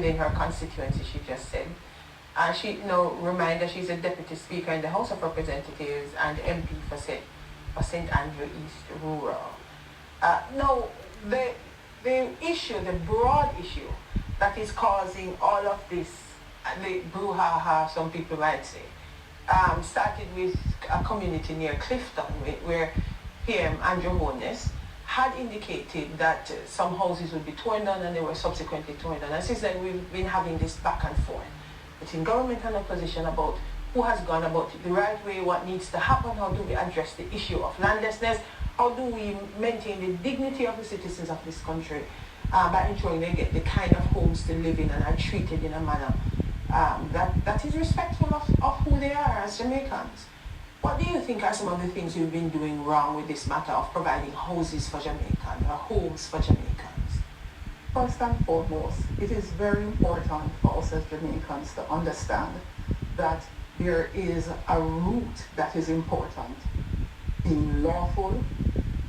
within her constituency, she just said. And she, reminder, she's a deputy speaker in the House of Representatives and MP for St. Andrew East Rural. Now, the issue, the broad issue that is causing all of this, the brouhaha, some people might say, started with a community near Clifton where PM Andrew Holness had indicated that some houses would be torn down and they were subsequently torn down. And since then we've been having this back and forth between government and opposition about who has gone about it the right way, what needs to happen, how do we address the issue of landlessness, how do we maintain the dignity of the citizens of this country by ensuring they get the kind of homes to live in and are treated in a manner that is respectful of who they are as Jamaicans. What do you think are some of the things you've been doing wrong with this matter of providing houses for Jamaicans or homes for Jamaicans? First and foremost, it is very important for us as Jamaicans to understand that there is a root that is important: being lawful,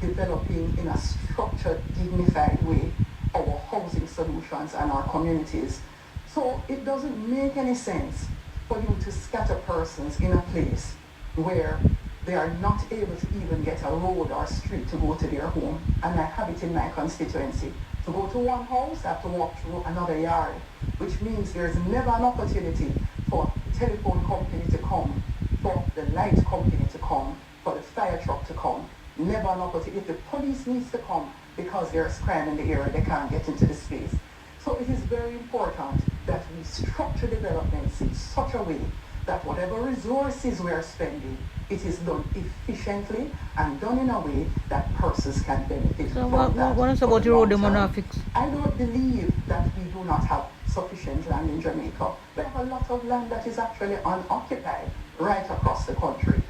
developing in a structured, dignified way our housing solutions and our communities. So it doesn't make any sense for you to scatter persons in a place where they are not able to even get a road or street to go to their home. And I have it in my constituency. To go to one house, I have to walk through another yard, which means there is never an opportunity for the telephone company to come, for the light company to come, for the fire truck to come. Never an opportunity. If the police needs to come because there's crime in the area, they can't get into the space. So it is very important that we structure developments in such a way that whatever resources we are spending, it is done efficiently and done in a way that persons can benefit from that. What is about the road demographics? I don't believe that we do not have sufficient land in Jamaica. We have a lot of land that is actually unoccupied right across the country.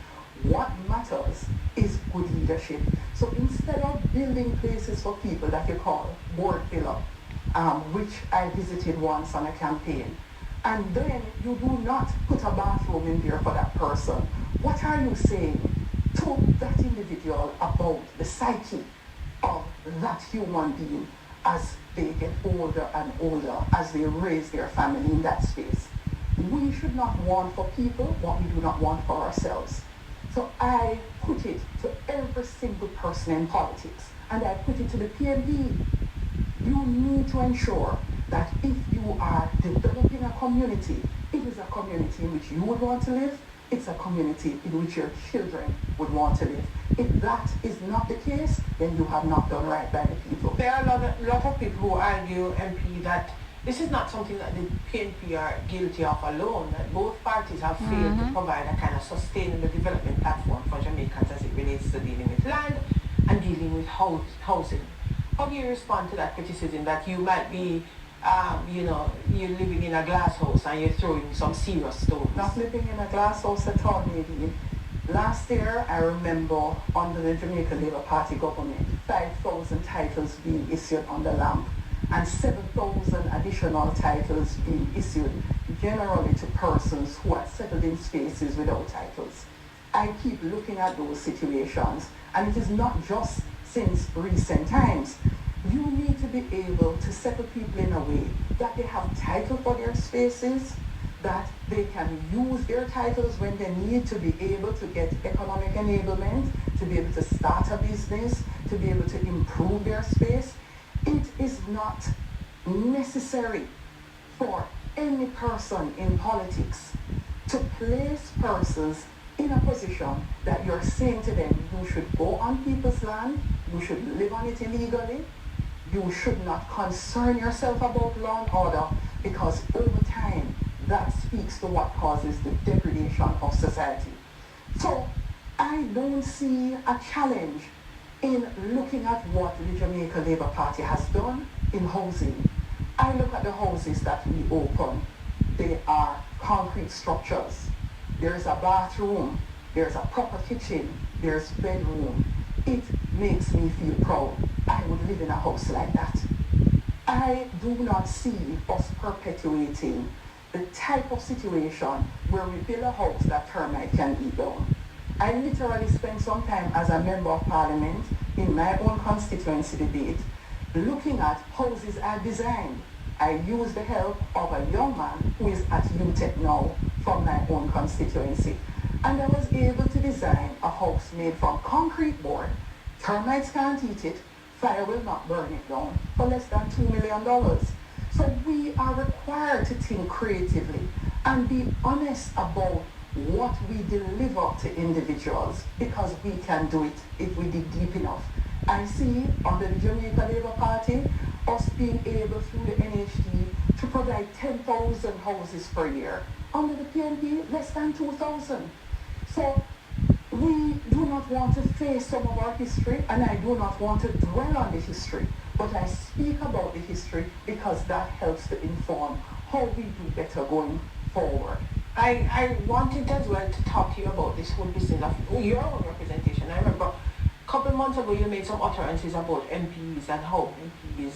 What matters is good leadership. So instead of building places for people that you call board pillar, which I visited once on a campaign, and then you do not put a bathroom in there for that person, what are you saying to that individual about the psyche of that human being as they get older and older, as they raise their family in that space? We should not want for people what we do not want for ourselves. So I put it to every single person in politics, and I put it to the PNP. You need to ensure that if you are developing a community, it is a community in which you would want to live, it's a community in which your children would want to live. If that is not the case, then you have not done right by the people. There are a lot of people who argue, MP, that this is not something that the PNP are guilty of alone, that both parties have failed to provide a kind of sustainable development platform for Jamaicans as it relates to dealing with land and dealing with housing. How do you respond to that criticism that you might be, you're living in a glass house and you're throwing some serious stones? Not living in a glass house at all, maybe. Last year, I remember under the Jamaica Labour Party government, 5,000 titles being issued on the LAMP and 7,000 additional titles being issued generally to persons who are settled in spaces without titles. I keep looking at those situations, and it is not just since recent times. You need to be able to settle people in a way that they have title for their spaces, that they can use their titles when they need to be able to get economic enablement, to be able to start a business, to be able to improve their space. It is not necessary for any person in politics to place persons in a position that you're saying to them, you should go on people's land, you should live on it illegally, you should not concern yourself about law and order, because over time, that speaks to what causes the degradation of society. So I don't see a challenge in looking at what the Jamaica Labour Party has done in housing. I look at the houses that we open. They are concrete structures. There's a bathroom, there's a proper kitchen, there's bedroom. It makes me feel proud. I would live in a house like that. I do not see us perpetuating the type of situation where we build a house that termite can eat down. I literally spent some time as a member of parliament in my own constituency debate looking at houses are designed I used the help of a young man who is at UTEC now from my own constituency. And I was able to design a house made from concrete board. Termites can't eat it, fire will not burn it down, for less than $2 million. So we are required to think creatively and be honest about what we deliver to individuals, because we can do it if we dig deep enough. I see under the Jamaica Labour Party us being able through the NHD to provide 10,000 houses per year. Under the PNP, less than 2,000. So we do not want to face some of our history, and I do not want to dwell on the history, but I speak about the history because that helps to inform how we do better going forward. I wanted as well to talk to you about this whole business of your own representation. I remember a couple months ago you made some utterances about MPs and how MPs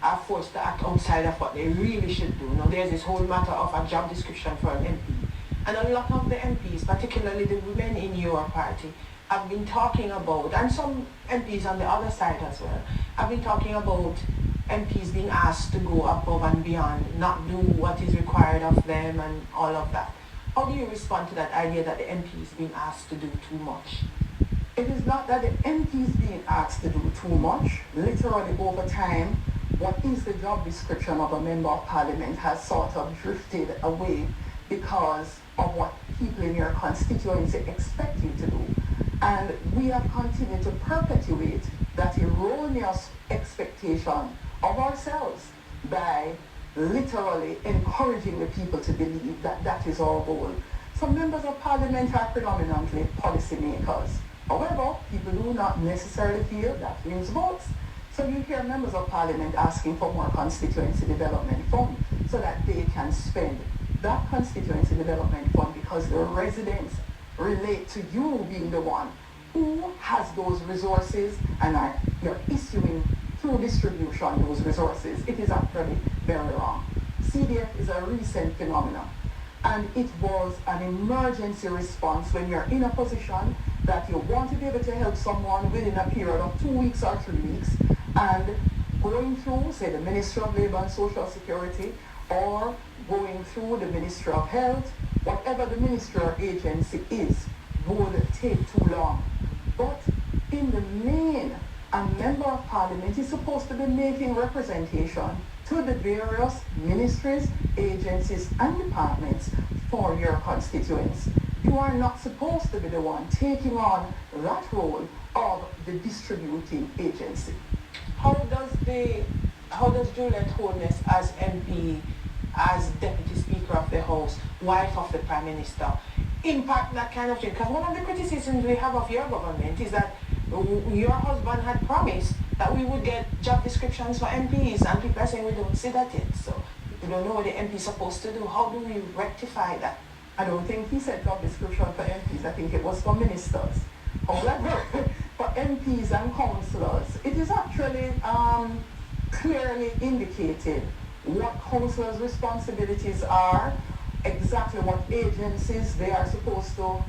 are forced to act outside of what they really should do. Now there's this whole matter of a job description for an MP. And a lot of the MPs, particularly the women in your party, have been talking about, and some MPs on the other side as well, have been talking about MPs being asked to go above and beyond, not do what is required of them and all of that. How do you respond to that idea that the MP is being asked to do too much? It is not that the MP is being asked to do too much. Literally over time, what is the job description of a member of parliament has sort of drifted away because of what people in your constituency expect you to do. And we have continued to perpetuate that erroneous expectation of ourselves by literally encouraging the people to believe that that is our goal. Some members of parliament are predominantly policymakers. However, people do not necessarily feel that wins votes. So you hear members of parliament asking for more constituency development fund so that they can spend that constituency development fund because the residents relate to you being the one who has those resources and you're issuing through distribution those resources. It is actually very wrong. CDF is a recent phenomenon, and it was an emergency response when you're in a position that you want to be able to help someone within a period of 2 weeks or 3 weeks, and going through, say, the Ministry of Labour and Social Security, or going through the Ministry of Health, whatever the ministry or agency is, would take too long. But in the main, a member of parliament is supposed to be making representation to the various ministries, agencies, and departments for your constituents. You are not supposed to be the one taking on that role of the distributing agency. How does Juliet Holness as MP, as Deputy Speaker of the House, wife of the Prime Minister, impact that kind of thing? Because one of the criticisms we have of your government is that your husband had promised that we would get job descriptions for MPs, and people are saying we don't see that yet. So we don't know what the MP is supposed to do. How do we rectify that? I don't think he said job description for MPs. I think it was for ministers. However, for MPs and councillors, it is actually clearly indicated what councillors' responsibilities are, exactly what agencies they are supposed to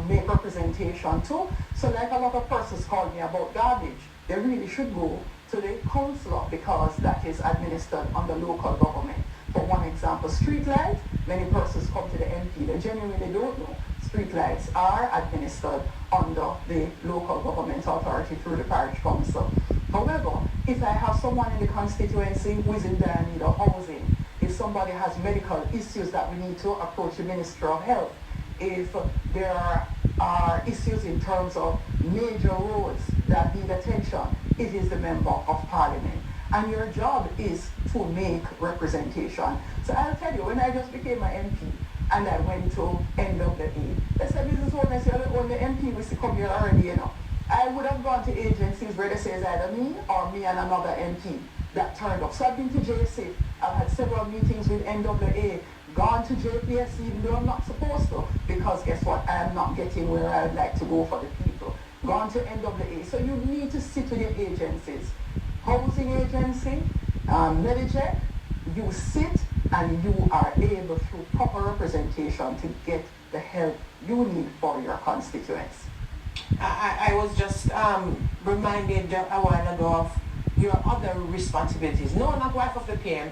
make representation to. So like a lot of persons call me about garbage, they really should go to the councillor because that is administered under local government. For one example, street lights, many persons come to the MP, they genuinely don't know. Street lights are administered under the local government authority through the parish council. However, if I have someone in the constituency who is in dire need of housing, if somebody has medical issues that we need to approach the Ministry of Health, if there are issues in terms of major roads that need attention, it is the member of parliament. And your job is to make representation. So I'll tell you, when I just became an MP and I went to NWA, they said, Mrs. Holness, you're the only MP we see come here already, you know. I would have gone to agencies where they say it's either me or me and another MP that turned up. So I've been to JC, I've had several meetings with NWA, gone to JPS even though I'm not supposed to, because guess what, I am not getting where I would like to go for the people. Gone to NWA. So you need to sit with your agencies. Housing agency, Medicheck, you sit and you are able through proper representation to get the help you need for your constituents. I was just reminded a while ago of your other responsibilities. No, not wife of the PM.